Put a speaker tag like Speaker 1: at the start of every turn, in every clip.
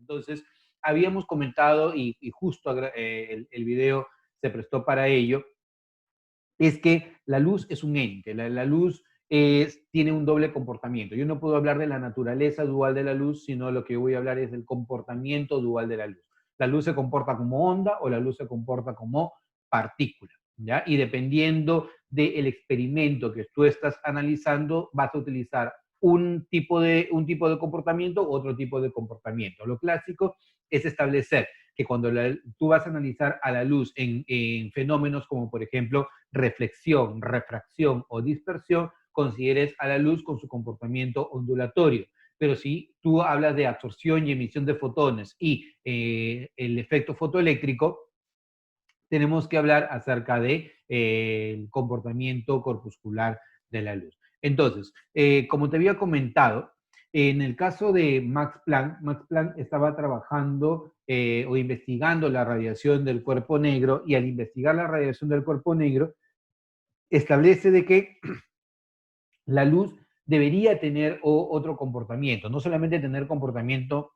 Speaker 1: Entonces, habíamos comentado, y justo el video se prestó para ello, es que la luz es un ente, la luz tiene un doble comportamiento. Yo no puedo hablar de la naturaleza dual de la luz, sino lo que voy a hablar es del comportamiento dual de la luz. La luz se comporta como onda o la luz se comporta como partícula, ¿ya? Y dependiendo del experimento que tú estás analizando, vas a utilizar un tipo de comportamiento u otro tipo de comportamiento. Lo clásico es establecer que cuando tú vas a analizar a la luz en fenómenos como, por ejemplo, reflexión, refracción o dispersión, consideres a la luz con su comportamiento ondulatorio. Pero si tú hablas de absorción y emisión de fotones y el efecto fotoeléctrico, tenemos que hablar acerca de el comportamiento corpuscular de la luz. Entonces, como te había comentado, en el caso de Max Planck estaba trabajando o investigando la radiación del cuerpo negro, y al investigar la radiación del cuerpo negro, establece de que la luz debería tener otro comportamiento, no solamente tener comportamiento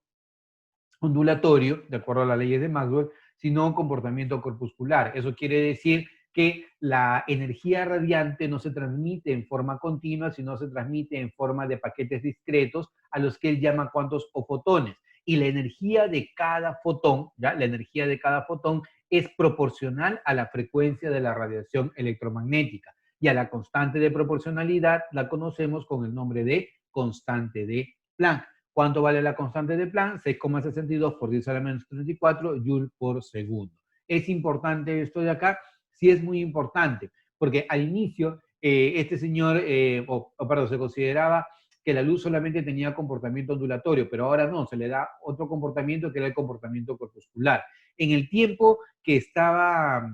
Speaker 1: ondulatorio, de acuerdo a las leyes de Maxwell, sino comportamiento corpuscular. Eso quiere decir que la energía radiante no se transmite en forma continua, sino se transmite en forma de paquetes discretos a los que él llama cuantos o fotones. Y la energía de cada fotón, ¿ya? La energía de cada fotón es proporcional a la frecuencia de la radiación electromagnética. Y a la constante de proporcionalidad la conocemos con el nombre de constante de Planck. ¿Cuánto vale la constante de Planck? 6,62 por 10 a la menos 34 Joule por segundo. ¿Es importante esto de acá? Sí, es muy importante, porque al inicio este señor, perdón, se consideraba que la luz solamente tenía comportamiento ondulatorio, pero ahora no, se le da otro comportamiento que era el comportamiento corpuscular. En el tiempo que estaba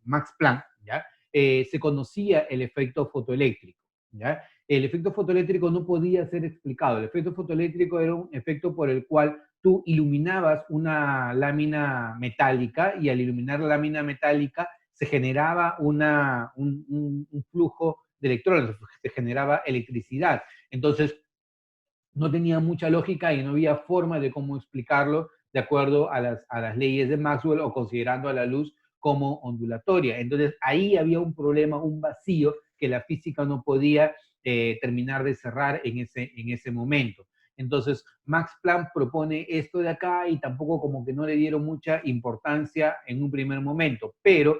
Speaker 1: Max Planck, ¿ya? Se conocía el efecto fotoeléctrico, ¿ya? El efecto fotoeléctrico no podía ser explicado. El efecto fotoeléctrico era un efecto por el cual tú iluminabas una lámina metálica, y al iluminar la lámina metálica se generaba un flujo de electrones, se generaba electricidad. Entonces, no tenía mucha lógica y no había forma de cómo explicarlo de acuerdo a las leyes de Maxwell o considerando a la luz como ondulatoria. Entonces, ahí había un problema, un vacío que la física no podía terminar de cerrar en ese momento. Entonces, Max Planck propone esto de acá y tampoco como que no le dieron mucha importancia en un primer momento, pero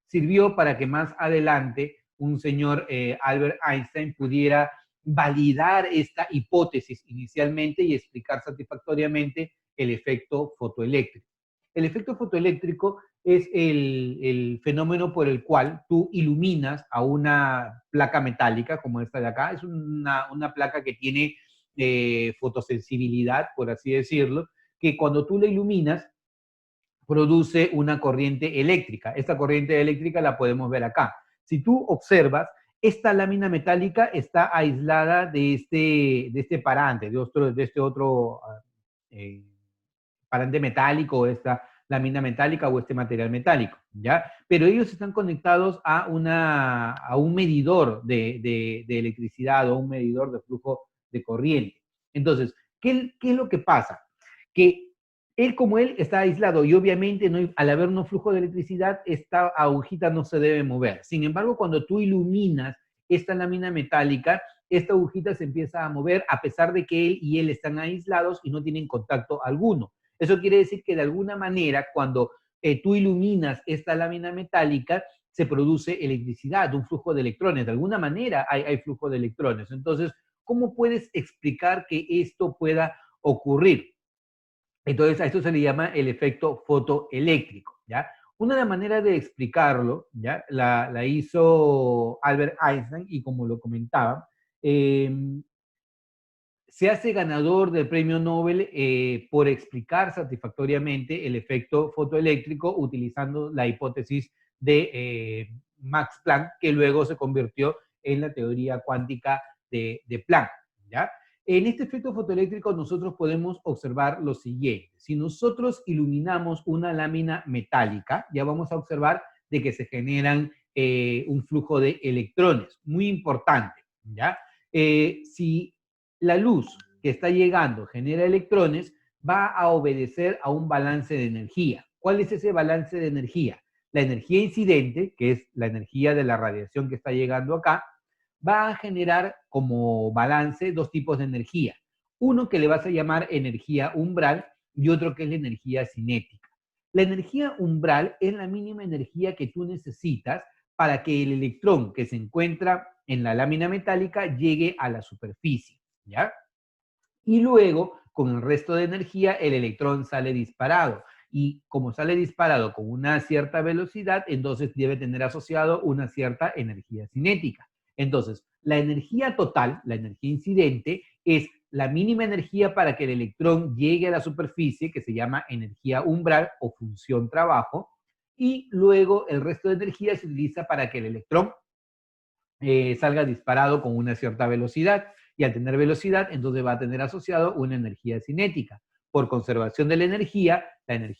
Speaker 1: sirvió para que más adelante un señor Albert Einstein pudiera validar esta hipótesis inicialmente y explicar satisfactoriamente el efecto fotoeléctrico. El efecto fotoeléctrico es el fenómeno por el cual tú iluminas a una placa metálica, como esta de acá. Es una placa que tiene fotosensibilidad, por así decirlo, que cuando tú la iluminas, produce una corriente eléctrica. Esta corriente eléctrica la podemos ver acá. Si tú observas, esta lámina metálica está aislada de este parante, de este otro eh, parante metálico, esta lámina metálica o este material metálico, ¿ya? Pero ellos están conectados a un medidor de electricidad o un medidor de flujo de corriente. Entonces, ¿qué es lo que pasa? Que como él está aislado y obviamente no, al haber un flujo de electricidad, esta agujita no se debe mover. Sin embargo, cuando tú iluminas esta lámina metálica, esta agujita se empieza a mover a pesar de que él y él están aislados y no tienen contacto alguno. Eso quiere decir que de alguna manera, cuando tú iluminas esta lámina metálica, se produce electricidad, un flujo de electrones. De alguna manera hay flujo de electrones. Entonces, ¿cómo puedes explicar que esto pueda ocurrir? Entonces, a esto se le llama el efecto fotoeléctrico, ¿ya? Una de las maneras de explicarlo, ¿ya? La hizo Albert Einstein, y como lo comentaba, se hace ganador del premio Nobel por explicar satisfactoriamente el efecto fotoeléctrico utilizando la hipótesis de Max Planck, que luego se convirtió en la teoría cuántica de Planck, ¿ya? En este efecto fotoeléctrico nosotros podemos observar lo siguiente. Si nosotros iluminamos una lámina metálica, ya vamos a observar de que se generan un flujo de electrones, muy importante, ¿ya? Si la luz que está llegando genera electrones, va a obedecer a un balance de energía. ¿Cuál es ese balance de energía? La energía incidente, que es la energía de la radiación que está llegando acá, va a generar como balance dos tipos de energía. Uno que le vas a llamar energía umbral y otro que es la energía cinética. La energía umbral es la mínima energía que tú necesitas para que el electrón que se encuentra en la lámina metálica llegue a la superficie, ¿ya? Y luego, con el resto de energía, el electrón sale disparado. Y como sale disparado con una cierta velocidad, entonces debe tener asociado una cierta energía cinética. Entonces, la energía total, la energía incidente, es la mínima energía para que el electrón llegue a la superficie, que se llama energía umbral o función trabajo, y luego el resto de energía se utiliza para que el electrón salga disparado con una cierta velocidad. Y al tener velocidad, entonces va a tener asociado una energía cinética. Por conservación de la energía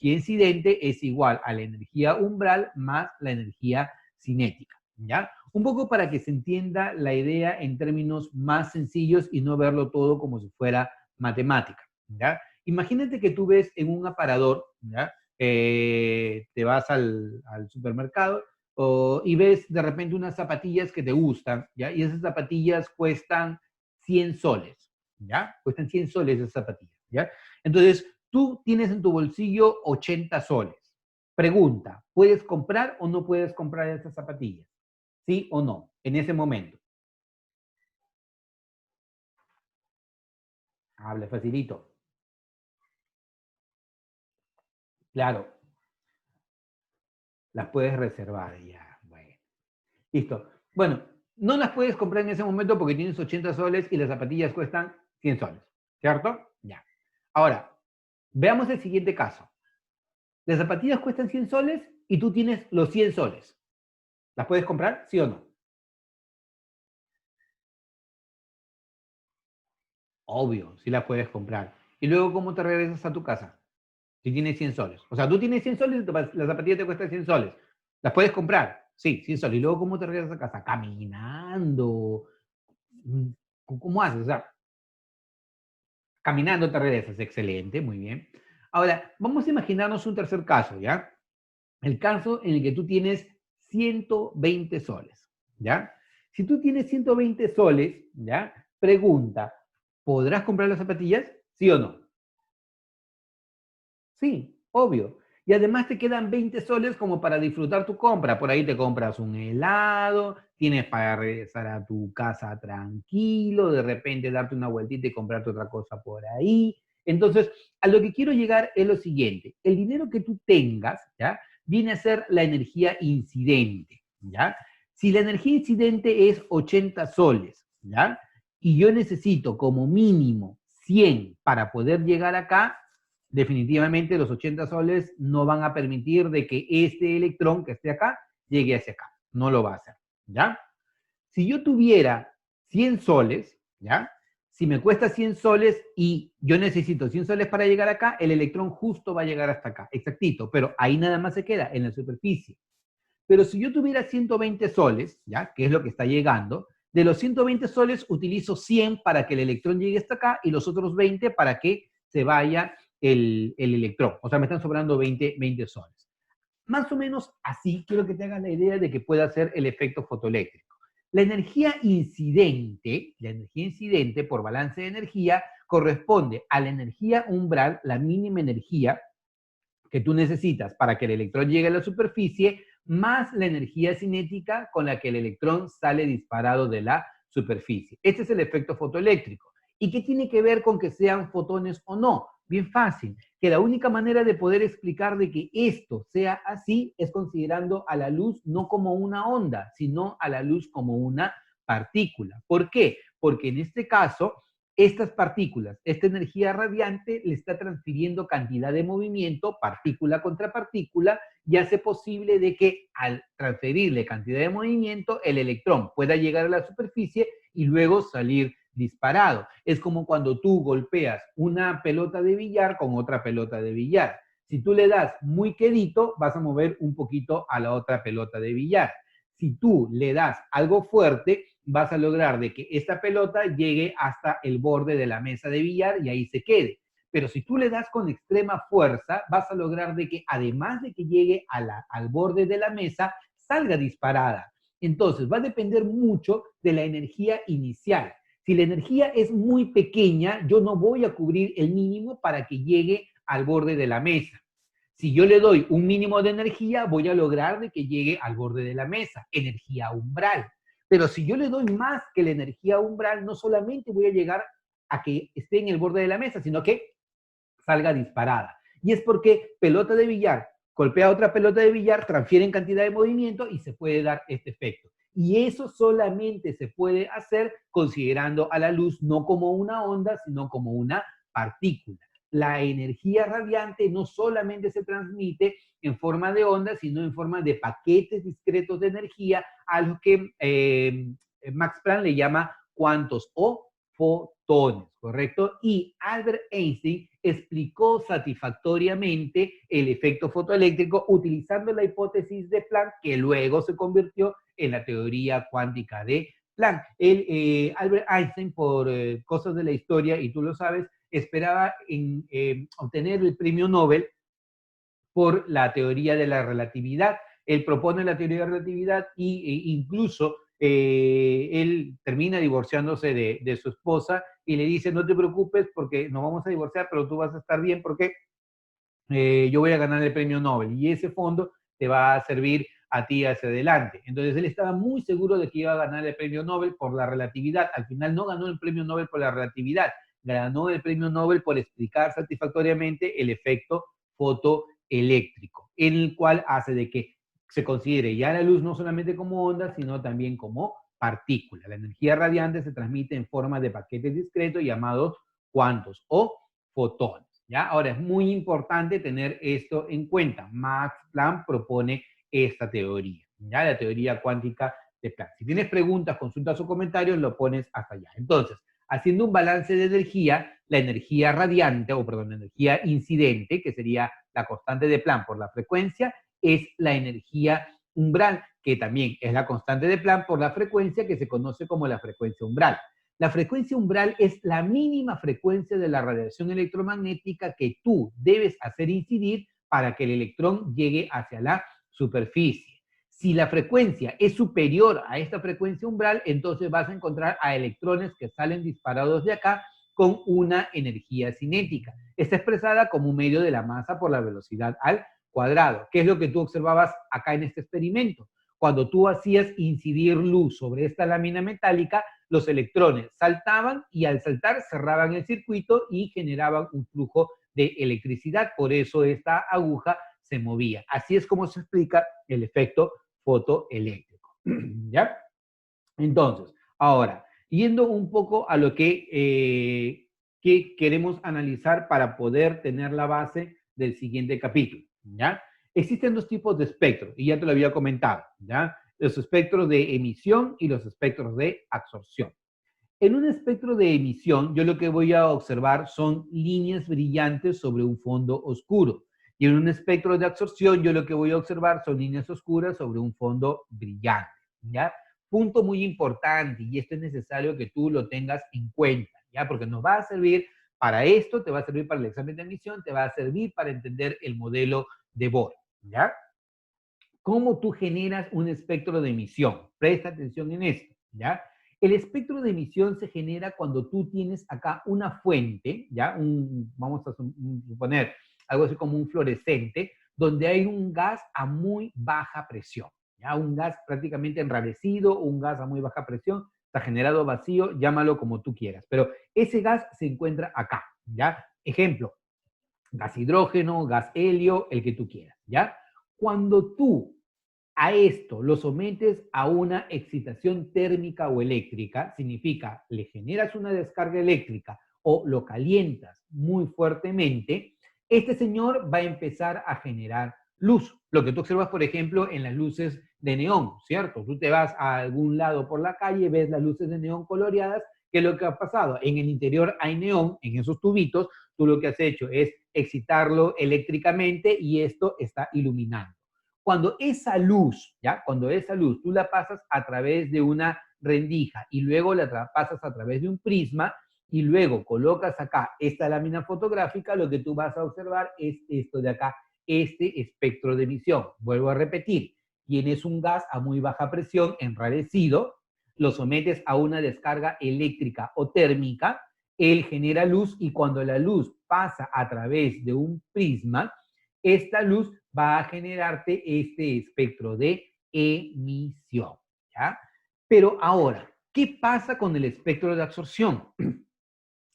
Speaker 1: incidente es igual a la energía umbral más la energía cinética, ¿ya? Un poco para que se entienda la idea en términos más sencillos y no verlo todo como si fuera matemática, ¿ya? Imagínate que tú ves en un aparador, ¿ya? Te vas al supermercado y ves de repente unas zapatillas que te gustan, ¿ya? Y esas zapatillas cuestan 100 soles, ¿ya? Cuestan 100 soles esas zapatillas, ¿ya? Entonces, tú tienes en tu bolsillo 80 soles. Pregunta, ¿puedes comprar o no puedes comprar esas zapatillas? ¿Sí o no? En ese momento. Habla facilito. Claro, las puedes reservar ya. Bueno, listo. Bueno, no las puedes comprar en ese momento porque tienes 80 soles y las zapatillas cuestan 100 soles, ¿cierto? Ya. Ahora, veamos el siguiente caso. Las zapatillas cuestan 100 soles y tú tienes los 100 soles. ¿Las puedes comprar? ¿Sí o no? Obvio, sí las puedes comprar. ¿Y luego cómo te regresas a tu casa? Si tienes 100 soles. O sea, tú tienes 100 soles y la zapatilla te cuesta 100 soles. ¿Las puedes comprar? Sí, 100 soles. ¿Y luego cómo te regresas a casa? Caminando. Mm, ¿cómo haces? O sea, caminando te regresas. Excelente, muy bien. Ahora, vamos a imaginarnos un tercer caso, ¿ya? El caso en el que tú tienes 120 soles, ¿ya? Si tú tienes 120 soles, ¿ya? Pregunta, ¿podrás comprar las zapatillas? ¿Sí o no? Sí, obvio. Y además te quedan 20 soles como para disfrutar tu compra. Por ahí te compras un helado, tienes para regresar a tu casa tranquilo, de repente darte una vueltita y comprarte otra cosa por ahí. Entonces, a lo que quiero llegar es lo siguiente. El dinero que tú tengas, ¿ya? Viene a ser la energía incidente, ¿ya? Si la energía incidente es 80 soles, ¿ya? Y yo necesito como mínimo 100 para poder llegar acá, definitivamente los 80 soles no van a permitir de que este electrón que esté acá llegue hacia acá. No lo va a hacer, ¿ya? Si yo tuviera 100 soles, ¿ya? Si me cuesta 100 soles y yo necesito 100 soles para llegar acá, el electrón justo va a llegar hasta acá, exactito, pero ahí nada más se queda, en la superficie. Pero si yo tuviera 120 soles, ¿ya? Que es lo que está llegando, de los 120 soles utilizo 100 para que el electrón llegue hasta acá y los otros 20 para que se vaya el electrón. O sea, me están sobrando 20 soles. Más o menos así quiero que te hagas la idea de que pueda ser el efecto fotoeléctrico. La energía incidente por balance de energía corresponde a la energía umbral, la mínima energía que tú necesitas para que el electrón llegue a la superficie, más la energía cinética con la que el electrón sale disparado de la superficie. Este es el efecto fotoeléctrico. ¿Y qué tiene que ver con que sean fotones o no? Bien fácil, que la única manera de poder explicar de que esto sea así es considerando a la luz no como una onda, sino a la luz como una partícula. ¿Por qué? Porque en este caso, estas partículas, esta energía radiante le está transfiriendo cantidad de movimiento, partícula contra partícula, y hace posible de que al transferirle cantidad de movimiento, el electrón pueda llegar a la superficie y luego salir disparado. Es como cuando tú golpeas una pelota de billar con otra pelota de billar. Si tú le das muy quedito, vas a mover un poquito a la otra pelota de billar. Si tú le das algo fuerte, vas a lograr de que esta pelota llegue hasta el borde de la mesa de billar y ahí se quede. Pero si tú le das con extrema fuerza, vas a lograr de que además de que llegue al borde de la mesa, salga disparada. Entonces, va a depender mucho de la energía inicial. Si la energía es muy pequeña, yo no voy a cubrir el mínimo para que llegue al borde de la mesa. Si yo le doy un mínimo de energía, voy a lograr de que llegue al borde de la mesa, energía umbral. Pero si yo le doy más que la energía umbral, no solamente voy a llegar a que esté en el borde de la mesa, sino que salga disparada. Y es porque pelota de billar golpea otra pelota de billar, transfieren cantidad de movimiento y se puede dar este efecto. Y eso solamente se puede hacer considerando a la luz no como una onda, sino como una partícula. La energía radiante no solamente se transmite en forma de onda, sino en forma de paquetes discretos de energía, a los que Max Planck le llama cuantos o fotones, ¿correcto? Y Albert Einstein explicó satisfactoriamente el efecto fotoeléctrico utilizando la hipótesis de Planck, que luego se convirtió en la teoría cuántica de Planck. Albert Einstein, por cosas de la historia, y tú lo sabes, esperaba obtener el premio Nobel por la teoría de la relatividad. Él propone la teoría de la relatividad e incluso él termina divorciándose de su esposa y le dice, no te preocupes porque nos vamos a divorciar, pero tú vas a estar bien porque yo voy a ganar el premio Nobel y ese fondo te va a servir a ti hacia adelante. Entonces él estaba muy seguro de que iba a ganar el premio Nobel por la relatividad. Al final no ganó el premio Nobel por la relatividad, ganó el premio Nobel por explicar satisfactoriamente el efecto fotoeléctrico, en el cual hace de que se considere ya la luz no solamente como onda, sino también como partícula. La energía radiante se transmite en forma de paquetes discretos llamados cuantos o fotones. ¿Ya? Ahora, es muy importante tener esto en cuenta. Max Planck propone esta teoría, ¿ya? La teoría cuántica de Planck. Si tienes preguntas, consultas o comentarios, lo pones hasta allá. Entonces, haciendo un balance de energía, la energía radiante, o perdón, la energía incidente, que sería la constante de Planck por la frecuencia, es la energía umbral, que también es la constante de Planck por la frecuencia, que se conoce como la frecuencia umbral. La frecuencia umbral es la mínima frecuencia de la radiación electromagnética que tú debes hacer incidir para que el electrón llegue hacia la superficie. Si la frecuencia es superior a esta frecuencia umbral, entonces vas a encontrar a electrones que salen disparados de acá con una energía cinética. Está expresada como un medio de la masa por la velocidad al cuadrado. ¿Qué es lo que tú observabas acá en este experimento? Cuando tú hacías incidir luz sobre esta lámina metálica, los electrones saltaban y al saltar cerraban el circuito y generaban un flujo de electricidad. Por eso esta aguja se movía. Así es como se explica el efecto fotoeléctrico. ¿Ya? Entonces, ahora, yendo un poco a lo que queremos analizar para poder tener la base del siguiente capítulo, ¿ya? Existen dos tipos de espectros, y ya te lo había comentado, ¿ya? Los espectros de emisión y los espectros de absorción. En un espectro de emisión, yo lo que voy a observar son líneas brillantes sobre un fondo oscuro. Y en un espectro de absorción, yo lo que voy a observar son líneas oscuras sobre un fondo brillante, ¿ya? Punto muy importante, y esto es necesario que tú lo tengas en cuenta, ¿ya? Porque nos va a servir para esto, te va a servir para el examen de emisión, te va a servir para entender el modelo de Bohr, ¿ya? ¿Cómo tú generas un espectro de emisión? Presta atención en esto, ¿ya? El espectro de emisión se genera cuando tú tienes acá una fuente, ¿ya? Vamos a suponer algo así como un fluorescente, donde hay un gas a muy baja presión, ¿ya? Un gas prácticamente enrarecido, un gas a muy baja presión, está generado vacío, llámalo como tú quieras, pero ese gas se encuentra acá, ¿ya? Ejemplo, gas hidrógeno, gas helio, el que tú quieras, ¿ya? Cuando tú a esto lo sometes a una excitación térmica o eléctrica, significa le generas una descarga eléctrica o lo calientas muy fuertemente, este señor va a empezar a generar luz. Lo que tú observas, por ejemplo, en las luces de neón, ¿cierto? Tú te vas a algún lado por la calle, ves las luces de neón coloreadas, ¿qué es lo que ha pasado? En el interior hay neón, en esos tubitos, tú lo que has hecho es excitarlo eléctricamente y esto está iluminando. Cuando esa luz, ¿ya? Cuando esa luz tú la pasas a través de una rendija y luego la pasas a través de un prisma, y luego colocas acá esta lámina fotográfica, lo que tú vas a observar es esto de acá, este espectro de emisión. Vuelvo a repetir, tienes un gas a muy baja presión enrarecido, lo sometes a una descarga eléctrica o térmica, él genera luz y cuando la luz pasa a través de un prisma, esta luz va a generarte este espectro de emisión, ¿ya? Pero ahora, ¿qué pasa con el espectro de absorción?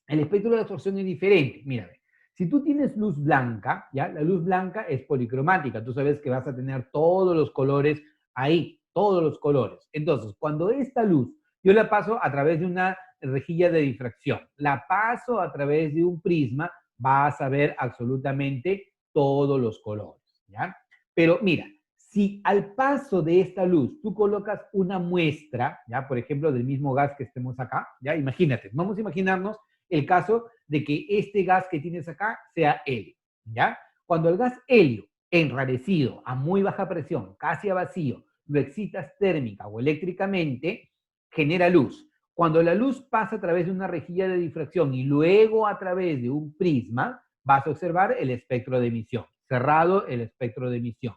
Speaker 1: El espectro de absorción es diferente. Mira, si tú tienes luz blanca, ¿ya? La luz blanca es policromática. Tú sabes que vas a tener todos los colores ahí, todos los colores. Entonces, cuando esta luz yo la paso a través de una rejilla de difracción, la paso a través de un prisma, vas a ver absolutamente todos los colores, ¿ya? Pero mira, si al paso de esta luz tú colocas una muestra, ¿ya? Por ejemplo, del mismo gas que estemos acá, ¿ya? Imagínate, vamos a imaginarnos el caso de que este gas que tienes acá sea helio, ¿ya? Cuando el gas helio, enrarecido, a muy baja presión, casi a vacío, lo excitas térmica o eléctricamente, genera luz. Cuando la luz pasa a través de una rejilla de difracción y luego a través de un prisma, vas a observar el espectro de emisión, cerrado el espectro de emisión.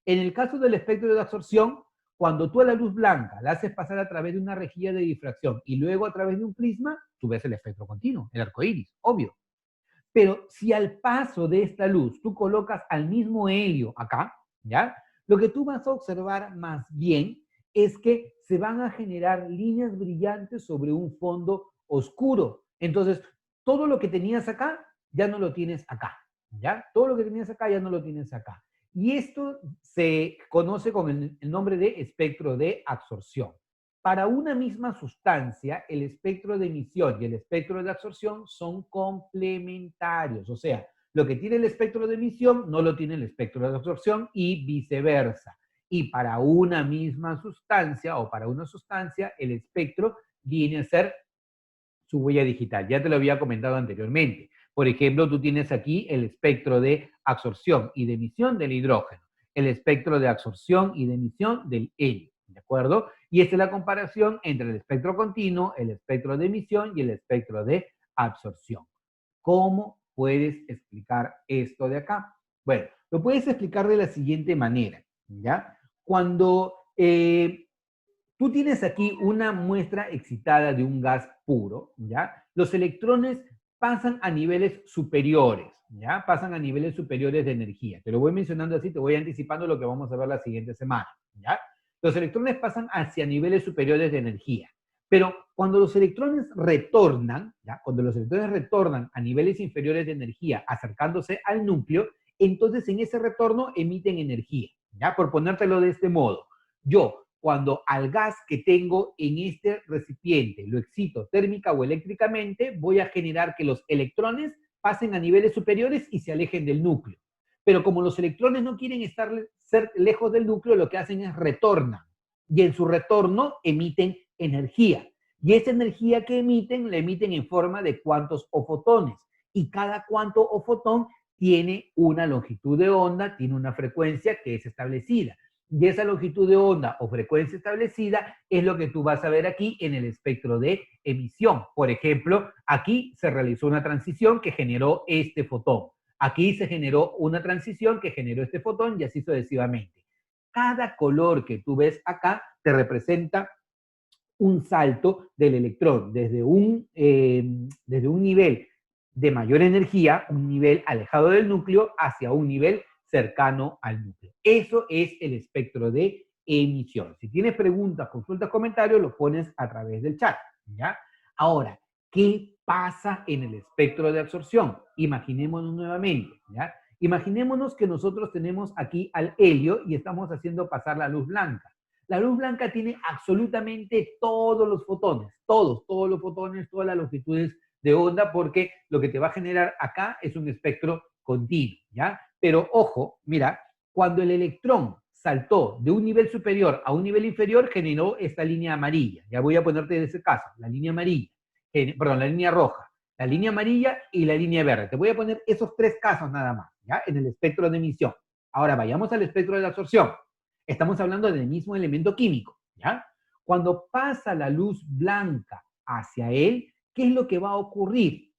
Speaker 1: En el caso del espectro de absorción, cuando tú a la luz blanca la haces pasar a través de una rejilla de difracción y luego a través de un prisma, tú ves el espectro continuo, el arco iris, obvio. Pero si al paso de esta luz tú colocas al mismo helio acá, ¿ya? Lo que tú vas a observar más bien es que se van a generar líneas brillantes sobre un fondo oscuro. Entonces, todo lo que tenías acá, ya no lo tienes acá, ¿ya? Todo lo que tenías acá, ya no lo tienes acá. Y esto se conoce con el nombre de espectro de absorción. Para una misma sustancia, el espectro de emisión y el espectro de absorción son complementarios. O sea, lo que tiene el espectro de emisión no lo tiene el espectro de absorción y viceversa. Y para una misma sustancia o para una sustancia, el espectro viene a ser su huella digital. Ya te lo había comentado anteriormente. Por ejemplo, tú tienes aquí el espectro de absorción y de emisión del hidrógeno, el espectro de absorción y de emisión del helio, ¿de acuerdo? Y esta es la comparación entre el espectro continuo, el espectro de emisión y el espectro de absorción. ¿Cómo puedes explicar esto de acá? Bueno, lo puedes explicar de la siguiente manera, ¿ya? Cuando tú tienes aquí una muestra excitada de un gas puro, ¿ya? Los electrones pasan a niveles superiores, ¿ya? Pasan a niveles superiores de energía. Te lo voy mencionando así, te voy anticipando lo que vamos a ver la siguiente semana, ¿ya? Los electrones pasan hacia niveles superiores de energía. Pero cuando los electrones retornan, ¿ya? Cuando los electrones retornan a niveles inferiores de energía, acercándose al núcleo, entonces en ese retorno emiten energía, ¿ya? Por ponértelo de este modo. Yo, cuando al gas que tengo en este recipiente lo excito térmica o eléctricamente, voy a generar que los electrones pasen a niveles superiores y se alejen del núcleo. Pero como los electrones no quieren ser lejos del núcleo, lo que hacen es retornan. Y en su retorno emiten energía. Y esa energía que emiten, la emiten en forma de cuantos o fotones. Y cada cuanto o fotón tiene una longitud de onda, tiene una frecuencia que es establecida. Y esa longitud de onda o frecuencia establecida es lo que tú vas a ver aquí en el espectro de emisión. Por ejemplo, aquí se realizó una transición que generó este fotón. Aquí se generó una transición que generó este fotón y así sucesivamente. Cada color que tú ves acá te representa un salto del electrón desde un nivel de mayor energía, un nivel alejado del núcleo, hacia un nivel cercano al núcleo. Eso es el espectro de emisión. Si tienes preguntas, consultas, comentarios, los pones a través del chat, ¿ya? Ahora, ¿qué pasa en el espectro de absorción? Imaginémonos nuevamente, ¿ya? Imaginémonos que nosotros tenemos aquí al helio y estamos haciendo pasar la luz blanca. La luz blanca tiene absolutamente todos los fotones, todos los fotones, todas las longitudes de onda, porque lo que te va a generar acá es un espectro continuo, ¿ya? Pero ojo, mira, cuando el electrón saltó de un nivel superior a un nivel inferior, generó esta línea amarilla. Ya voy a ponerte en ese caso, la línea amarilla, perdón, la línea roja, la línea amarilla y la línea verde. Te voy a poner esos tres casos nada más, ¿ya? En el espectro de emisión. Ahora vayamos al espectro de absorción. Estamos hablando del mismo elemento químico, ¿ya? Cuando pasa la luz blanca hacia él, ¿qué es lo que va a ocurrir?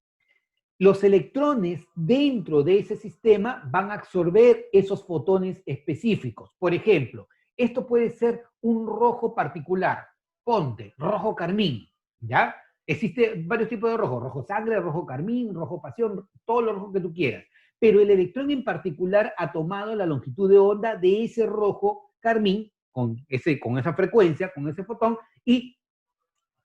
Speaker 1: Los electrones dentro de ese sistema van a absorber esos fotones específicos. Por ejemplo, esto puede ser un rojo particular. Ponte, rojo carmín, ¿ya? Existen varios tipos de rojo, rojo sangre, rojo carmín, rojo pasión, todos los rojos que tú quieras. Pero el electrón en particular ha tomado la longitud de onda de ese rojo carmín con esa frecuencia, con ese fotón, y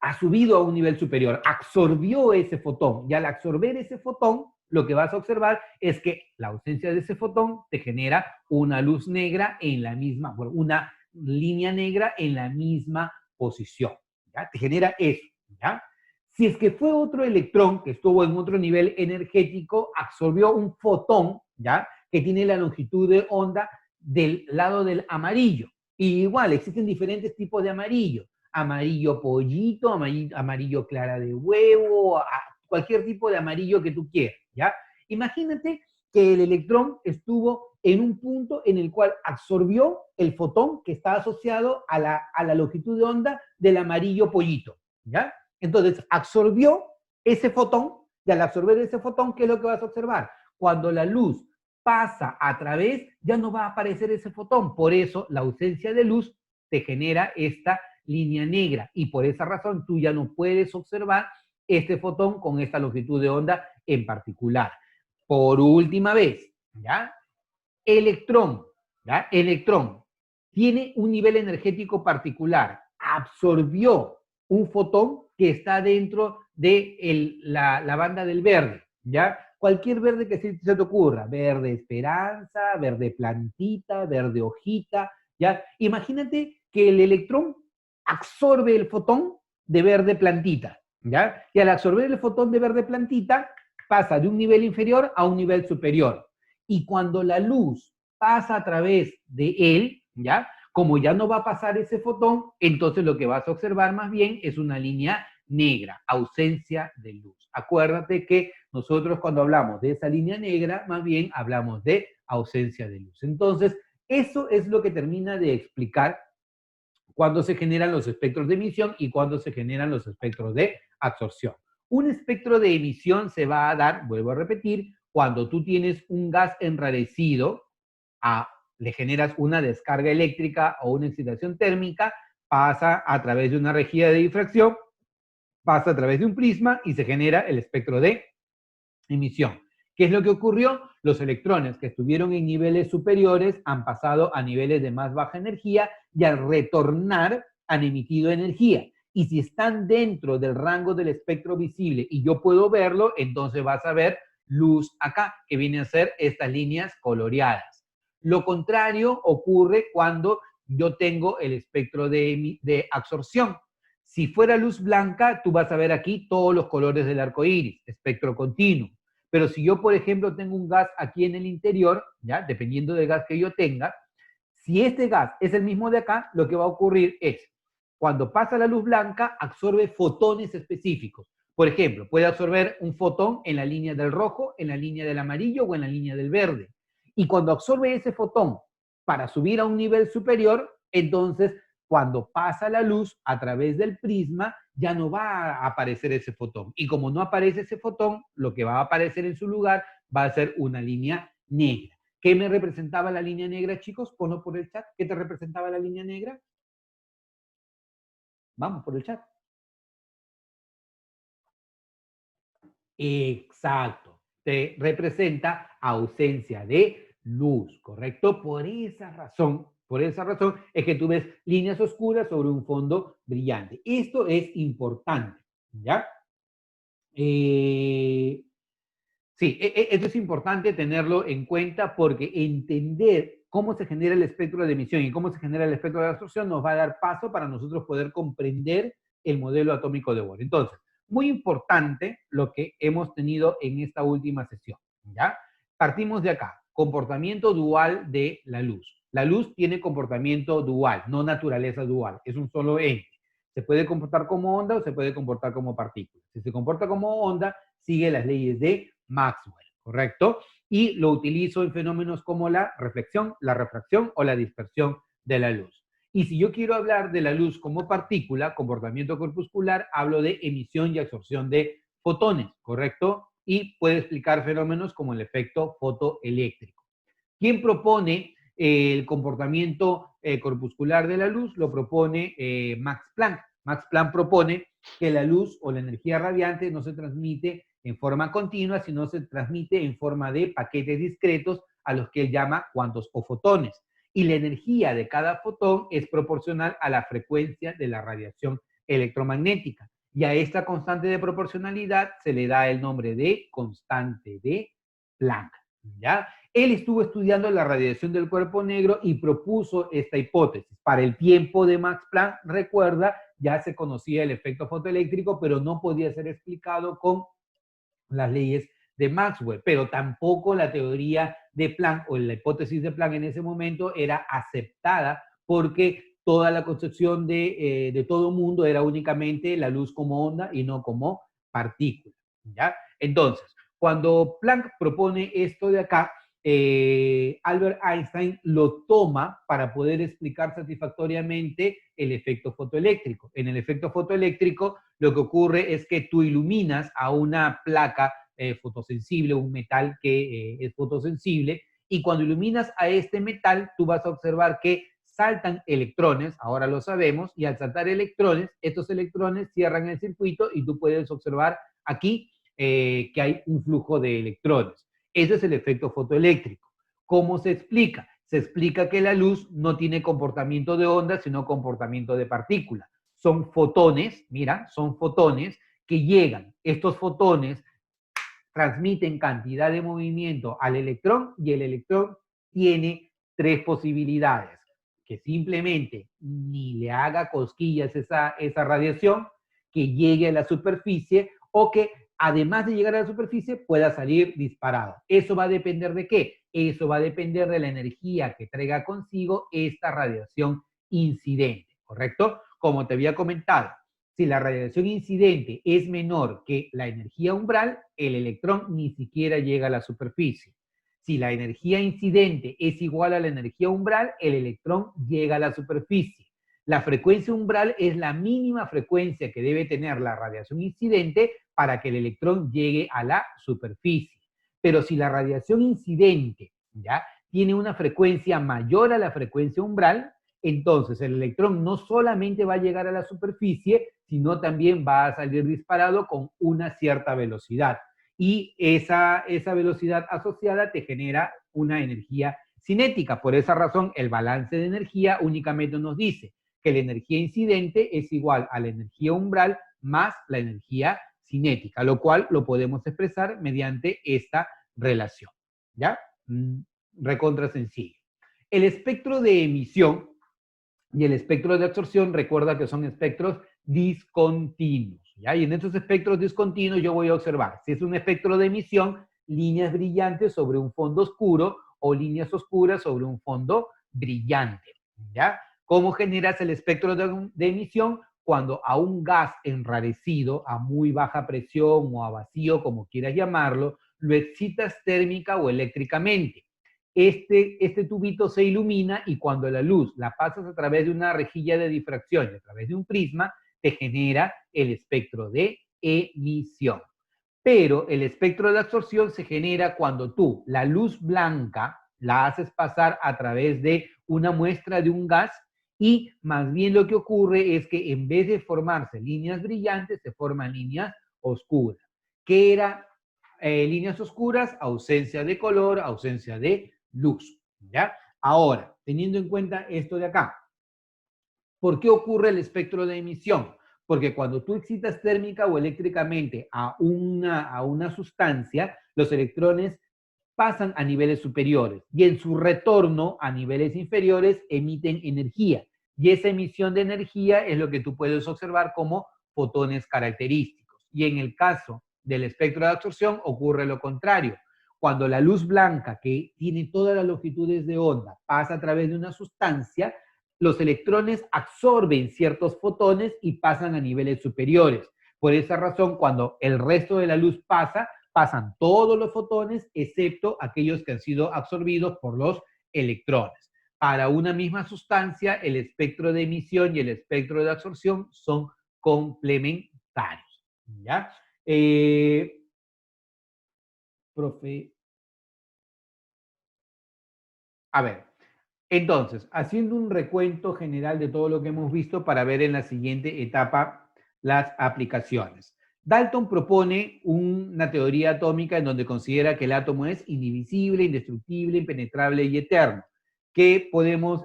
Speaker 1: ha subido a un nivel superior, absorbió ese fotón, y al absorber ese fotón, lo que vas a observar es que la ausencia de ese fotón te genera una luz negra en la misma, bueno, una línea negra en la misma posición, ¿ya? Te genera eso, ¿ya? Si es que fue otro electrón que estuvo en otro nivel energético, absorbió un fotón, ¿ya? Que tiene la longitud de onda del lado del amarillo. Y igual, existen diferentes tipos de amarillo. Amarillo pollito, amarillo clara de huevo, cualquier tipo de amarillo que tú quieras, ¿ya? Imagínate que el electrón estuvo en un punto en el cual absorbió el fotón que está asociado a la longitud de onda del amarillo pollito, ¿ya? Entonces, absorbió ese fotón, y al absorber ese fotón, ¿qué es lo que vas a observar? Cuando la luz pasa a través, ya no va a aparecer ese fotón. Por eso, la ausencia de luz te genera esta línea negra, y por esa razón tú ya no puedes observar este fotón con esta longitud de onda en particular. Por última vez, ¿ya? Electrón, ¿ya? Electrón tiene un nivel energético particular, absorbió un fotón que está dentro de la banda del verde, ¿ya? Cualquier verde que se te ocurra, verde esperanza, verde plantita, verde hojita, ¿ya? Imagínate que el electrón absorbe el fotón de verde plantita, ¿ya? Y al absorber el fotón de verde plantita, pasa de un nivel inferior a un nivel superior. Y cuando la luz pasa a través de él, ¿ya? Como ya no va a pasar ese fotón, entonces lo que vas a observar más bien es una línea negra, ausencia de luz. Acuérdate que nosotros cuando hablamos de esa línea negra, más bien hablamos de ausencia de luz. Entonces, eso es lo que termina de explicar cuando se generan los espectros de emisión y cuando se generan los espectros de absorción. Un espectro de emisión se va a dar, vuelvo a repetir, cuando tú tienes un gas enrarecido, le generas una descarga eléctrica o una excitación térmica, pasa a través de una rejilla de difracción, pasa a través de un prisma y se genera el espectro de emisión. ¿Qué es lo que ocurrió? Los electrones que estuvieron en niveles superiores han pasado a niveles de más baja energía y al retornar han emitido energía. Y si están dentro del rango del espectro visible y yo puedo verlo, entonces vas a ver luz acá, que viene a ser estas líneas coloreadas. Lo contrario ocurre cuando yo tengo el espectro de absorción. Si fuera luz blanca, tú vas a ver aquí todos los colores del arco iris, espectro continuo. Pero si yo, por ejemplo, tengo un gas aquí en el interior, ¿ya? Dependiendo del gas que yo tenga, si este gas es el mismo de acá, lo que va a ocurrir es, cuando pasa la luz blanca, absorbe fotones específicos. Por ejemplo, puede absorber un fotón en la línea del rojo, en la línea del amarillo o en la línea del verde. Y cuando absorbe ese fotón para subir a un nivel superior, entonces, cuando pasa la luz a través del prisma, ya no va a aparecer ese fotón. Y como no aparece ese fotón, lo que va a aparecer en su lugar va a ser una línea negra. ¿Qué me representaba la línea negra, chicos? Ponlo por el chat. ¿Qué te representaba la línea negra? Vamos por el chat. Exacto. Te representa ausencia de luz, ¿correcto? Por esa razón es que tú ves líneas oscuras sobre un fondo brillante. Esto es importante, ¿ya? Sí, esto es importante tenerlo en cuenta porque entender cómo se genera el espectro de emisión y cómo se genera el espectro de absorción nos va a dar paso para nosotros poder comprender el modelo atómico de Bohr. Entonces, muy importante lo que hemos tenido en esta última sesión, ¿ya? Partimos de acá, comportamiento dual de la luz. La luz tiene comportamiento dual, no naturaleza dual, es un solo ente. Se puede comportar como onda o se puede comportar como partícula. Si se comporta como onda, sigue las leyes de Maxwell, ¿correcto? Y lo utilizo en fenómenos como la reflexión, la refracción o la dispersión de la luz. Y si yo quiero hablar de la luz como partícula, comportamiento corpuscular, hablo de emisión y absorción de fotones, ¿correcto? Y puede explicar fenómenos como el efecto fotoeléctrico. ¿Quién propone el comportamiento corpuscular de la luz? Lo propone Max Planck. Max Planck propone que la luz o la energía radiante no se transmite en forma continua, sino se transmite en forma de paquetes discretos a los que él llama cuantos o fotones. Y la energía de cada fotón es proporcional a la frecuencia de la radiación electromagnética. Y a esta constante de proporcionalidad se le da el nombre de constante de Planck. ¿Ya? Él estuvo estudiando la radiación del cuerpo negro y propuso esta hipótesis. Para el tiempo de Max Planck, recuerda, ya se conocía el efecto fotoeléctrico, pero no podía ser explicado con las leyes de Maxwell, pero tampoco la teoría de Planck o la hipótesis de Planck en ese momento era aceptada porque toda la concepción de todo mundo era únicamente la luz como onda y no como partícula. ¿Ya? Entonces, cuando Planck propone esto de acá, Albert Einstein lo toma para poder explicar satisfactoriamente el efecto fotoeléctrico. En el efecto fotoeléctrico, lo que ocurre es que tú iluminas a una placa fotosensible, un metal que es fotosensible, y cuando iluminas a este metal, tú vas a observar que saltan electrones, ahora lo sabemos, y al saltar electrones, estos electrones cierran el circuito y tú puedes observar aquí que hay un flujo de electrones. Ese es el efecto fotoeléctrico. ¿Cómo se explica? Se explica que la luz no tiene comportamiento de onda, sino comportamiento de partícula. Son fotones, mira, son fotones que llegan. Estos fotones transmiten cantidad de movimiento al electrón y el electrón tiene tres posibilidades. Que simplemente ni le haga cosquillas esa radiación, que llegue a la superficie o que además de llegar a la superficie pueda salir disparado. ¿Eso va a depender de qué? Eso va a depender de la energía que traiga consigo esta radiación incidente, ¿correcto? Como te había comentado, si la radiación incidente es menor que la energía umbral, el electrón ni siquiera llega a la superficie. Si la energía incidente es igual a la energía umbral, el electrón llega a la superficie. La frecuencia umbral es la mínima frecuencia que debe tener la radiación incidente para que el electrón llegue a la superficie. Pero si la radiación incidente ¿ya? Tiene una frecuencia mayor a la frecuencia umbral, entonces el electrón no solamente va a llegar a la superficie, sino también va a salir disparado con una cierta velocidad. Y esa velocidad asociada te genera una energía cinética. Por esa razón, el balance de energía únicamente nos dice que la energía incidente es igual a la energía umbral más la energía cinética, lo cual lo podemos expresar mediante esta relación. ¿Ya? Recontra sencillo. El espectro de emisión y el espectro de absorción, recuerda que son espectros discontinuos. ¿Ya? Y en estos espectros discontinuos yo voy a observar, si es un espectro de emisión, líneas brillantes sobre un fondo oscuro o líneas oscuras sobre un fondo brillante. ¿Ya? ¿Cómo generas el espectro de emisión? Cuando a un gas enrarecido, a muy baja presión o a vacío, como quieras llamarlo, lo excitas térmica o eléctricamente. Este tubito se ilumina y cuando la luz la pasas a través de una rejilla de difracción y a través de un prisma, te genera el espectro de emisión. Pero el espectro de absorción se genera cuando tú la luz blanca la haces pasar a través de una muestra de un gas y más bien lo que ocurre es que en vez de formarse líneas brillantes, se forman líneas oscuras. ¿Qué era líneas oscuras? Ausencia de color, ausencia de luz. ¿Ya? Ahora, teniendo en cuenta esto de acá, ¿por qué ocurre el espectro de emisión? Porque cuando tú excitas térmica o eléctricamente a una sustancia, los electrones pasan a niveles superiores y en su retorno a niveles inferiores emiten energía. Y esa emisión de energía es lo que tú puedes observar como fotones característicos. Y en el caso del espectro de absorción ocurre lo contrario. Cuando la luz blanca, que tiene todas las longitudes de onda, pasa a través de una sustancia, los electrones absorben ciertos fotones y pasan a niveles superiores. Por esa razón, cuando el resto de la luz pasa, pasan todos los fotones, excepto aquellos que han sido absorbidos por los electrones. Para una misma sustancia, el espectro de emisión y el espectro de absorción son complementarios. ¿Ya? Profe, a ver, entonces, haciendo un recuento general de todo lo que hemos visto para ver en la siguiente etapa las aplicaciones. Dalton propone una teoría atómica en donde considera que el átomo es indivisible, indestructible, impenetrable y eterno, que podemos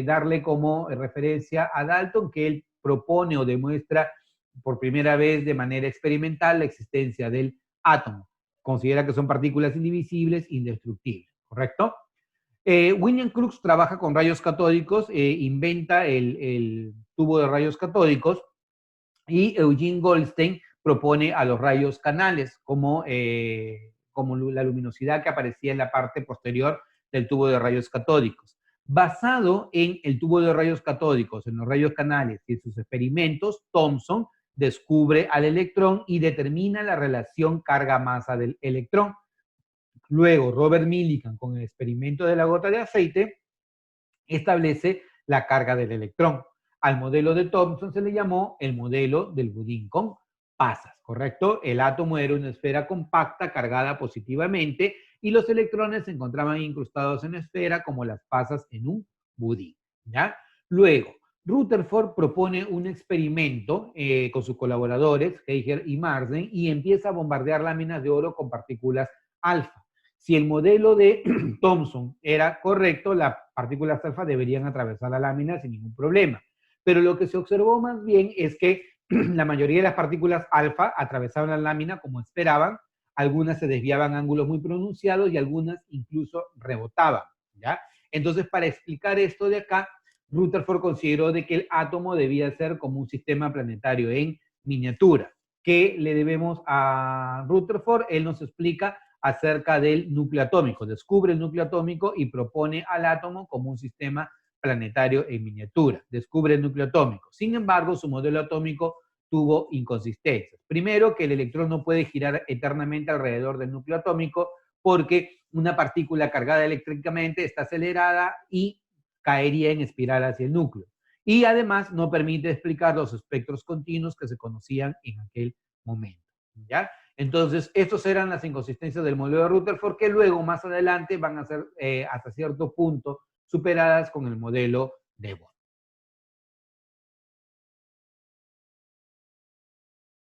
Speaker 1: darle como referencia a Dalton, que él propone o demuestra por primera vez de manera experimental la existencia del átomo. Considera que son partículas indivisibles, indestructibles, ¿correcto? William Crookes trabaja con rayos catódicos, inventa el tubo de rayos catódicos y Eugene Goldstein propone a los rayos canales como la luminosidad que aparecía en la parte posterior del tubo de rayos catódicos. Basado en el tubo de rayos catódicos, en los rayos canales y en sus experimentos, Thomson descubre al electrón y determina la relación carga-masa del electrón. Luego, Robert Millikan, con el experimento de la gota de aceite, establece la carga del electrón. Al modelo de Thomson se le llamó el modelo del budín con pasas, ¿correcto? El átomo era una esfera compacta cargada positivamente y los electrones se encontraban incrustados en la esfera como las pasas en un budín, ¿ya? Luego, Rutherford propone un experimento con sus colaboradores, Geiger y Marsden, y empieza a bombardear láminas de oro con partículas alfa. Si el modelo de Thomson era correcto, las partículas alfa deberían atravesar la lámina sin ningún problema. Pero lo que se observó más bien es que la mayoría de las partículas alfa atravesaban la lámina como esperaban, algunas se desviaban a ángulos muy pronunciados y algunas incluso rebotaban, ¿ya? Entonces, para explicar esto de acá, Rutherford consideró de que el átomo debía ser como un sistema planetario en miniatura. ¿Qué le debemos a Rutherford? Él nos explica acerca del núcleo atómico, descubre el núcleo atómico y propone al átomo como un sistema planetario en miniatura, descubre el núcleo atómico. Sin embargo, su modelo atómico tuvo inconsistencias. Primero, que el electrón no puede girar eternamente alrededor del núcleo atómico porque una partícula cargada eléctricamente está acelerada y caería en espiral hacia el núcleo. Y además no permite explicar los espectros continuos que se conocían en aquel momento, ¿ya? Entonces, estas eran las inconsistencias del modelo de Rutherford que luego, más adelante, van a ser hasta cierto punto superadas con el modelo de Bohr.